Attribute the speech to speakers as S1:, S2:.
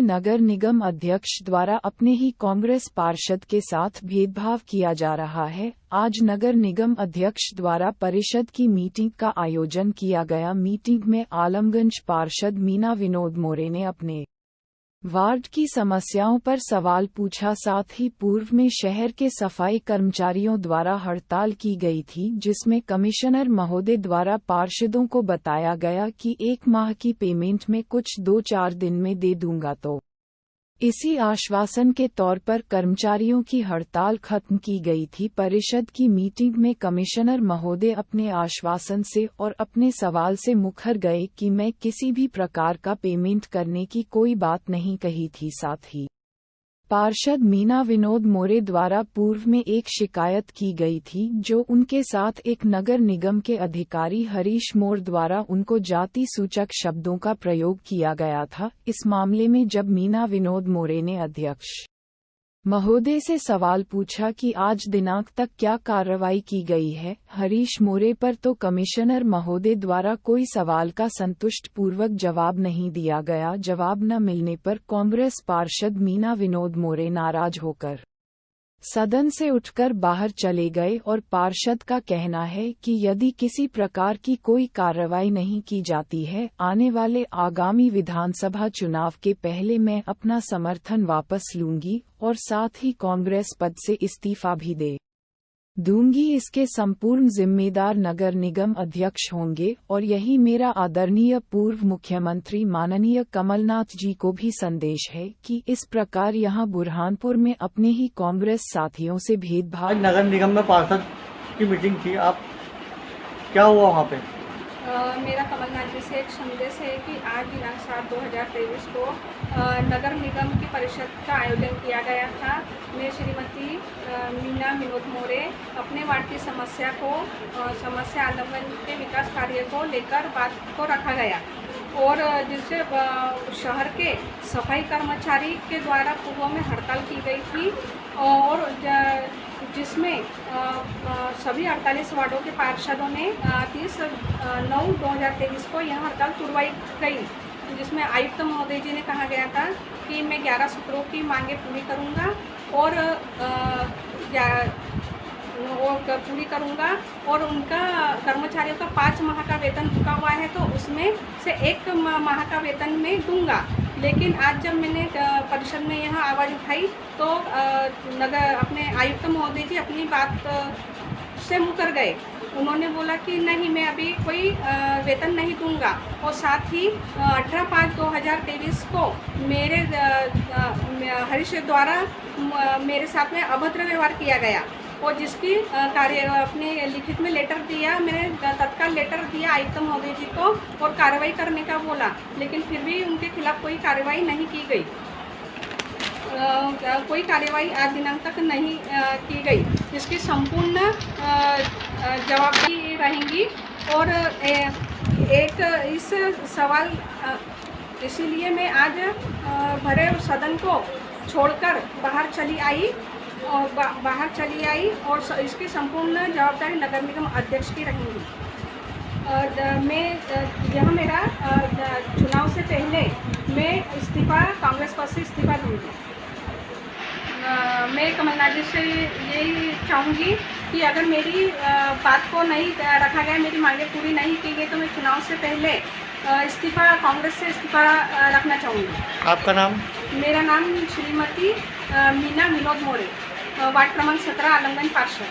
S1: नगर निगम अध्यक्ष द्वारा अपने ही कांग्रेस पार्षद के साथ भेदभाव किया जा रहा है। आज नगर निगम अध्यक्ष द्वारा परिषद की मीटिंग का आयोजन किया गया। मीटिंग में आलमगंज पार्षद मीना विनोद मोरे ने अपने वार्ड की समस्याओं पर सवाल पूछा। साथ ही पूर्व में शहर के सफाई कर्मचारियों द्वारा हड़ताल की गई थी, जिसमें कमिश्नर महोदय द्वारा पार्षदों को बताया गया कि 1 माह की पेमेंट में कुछ 2-4 दिन में दे दूंगा, तो इसी आश्वासन के तौर पर कर्मचारियों की हड़ताल खत्म की गई थी। परिषद की मीटिंग में कमिश्नर महोदय अपने आश्वासन से और अपने सवाल से मुकर गए कि मैं किसी भी प्रकार का पेमेंट करने की कोई बात नहीं कही थी। साथ ही पार्षद मीना विनोद मोरे द्वारा पूर्व में एक शिकायत की गई थी, जो उनके साथ एक नगर निगम के अधिकारी हरीश मोर द्वारा उनको जाति सूचक शब्दों का प्रयोग किया गया था। इस मामले में जब मीना विनोद मोरे ने अध्यक्ष महोदय से सवाल पूछा कि आज दिनांक तक क्या कार्रवाई की गई है हरीश मोरे पर, तो कमिश्नर महोदय द्वारा कोई सवाल का संतुष्ट पूर्वक जवाब नहीं दिया गया। जवाब न मिलने पर कांग्रेस पार्षद मीना विनोद मोरे नाराज होकर सदन से उठकर बाहर चले गए और पार्षद का कहना है कि यदि किसी प्रकार की कोई कार्रवाई नहीं की जाती है, आने वाले आगामी विधानसभा चुनाव के पहले मैं अपना समर्थन वापस लूंगी और साथ ही कांग्रेस पद से इस्तीफा भी दे दूंगी। इसके संपूर्ण जिम्मेदार नगर निगम अध्यक्ष होंगे और यही मेरा आदरणीय पूर्व मुख्यमंत्री माननीय कमलनाथ जी को भी संदेश है कि इस प्रकार यहां बुरहानपुर में अपने ही कांग्रेस साथियों से भेदभाव।
S2: नगर निगम में पार्षद की मीटिंग थी, आप क्या हुआ वहाँ पे?
S3: मेरा कमलनाथ जी से एक संदेश है कि आज दिनांक 7/2023 को नगर निगम की परिषद का आयोजन किया गया था। मैं श्रीमती मीना विनोद मोरे अपने वार्ड की समस्या आलमगंज के विकास कार्य को लेकर बात को रखा गया और जिससे शहर के सफाई कर्मचारी के द्वारा पूर्व में हड़ताल की गई थी और जिसमें सभी 48 वार्डों के पार्षदों ने 30/9/2023 को यह हड़ताल तुड़वाई गई, जिसमें आयुक्त महोदय जी ने कहा गया था कि मैं 11 सूत्रों की मांगे पूरी करूंगा और पूरी करूंगा और उनका कर्मचारियों का 5 माह का वेतन रुका हुआ है तो उसमें से 1 माह का वेतन मैं दूंगा। लेकिन आज जब मैंने परिषद में यह आवाज़ उठाई तो अपने आयुक्त महोदय जी अपनी बात से मुकर गए। उन्होंने बोला कि नहीं, मैं अभी कोई वेतन नहीं दूंगा और साथ ही 18/5/2023 को मेरे हरीश द्वारा मेरे साथ में अभद्र व्यवहार किया गया और जिसकी अपने लिखित में लेटर दिया, मैंने तत्काल लेटर दिया आयुक्त महोदय जी को और कार्रवाई करने का बोला, लेकिन फिर भी उनके खिलाफ कोई कार्रवाई नहीं की गई। कोई कार्रवाई आज दिनांक तक नहीं की गई, जिसकी संपूर्ण जवाबदारी रहेंगी और एक इस सवाल इसीलिए मैं आज भरे सदन को छोड़कर बाहर चली आई और इसकी संपूर्ण जवाबदारी नगर निगम अध्यक्ष की रहेंगी। यह मेरा चुनाव से पहले मैं कांग्रेस पद से इस्तीफा दूंगी। मैं कमलनाथ जी से यही चाहूँगी कि अगर मेरी बात को नहीं रखा गया, मेरी मांगे पूरी नहीं की गई तो मैं चुनाव से पहले कांग्रेस से इस्तीफा रखना चाहूँगी।
S2: आपका नाम?
S3: मेरा नाम श्रीमती मीना विनोद मोरे, वार्ड क्रमांक 17 आलमगंज पार्षद।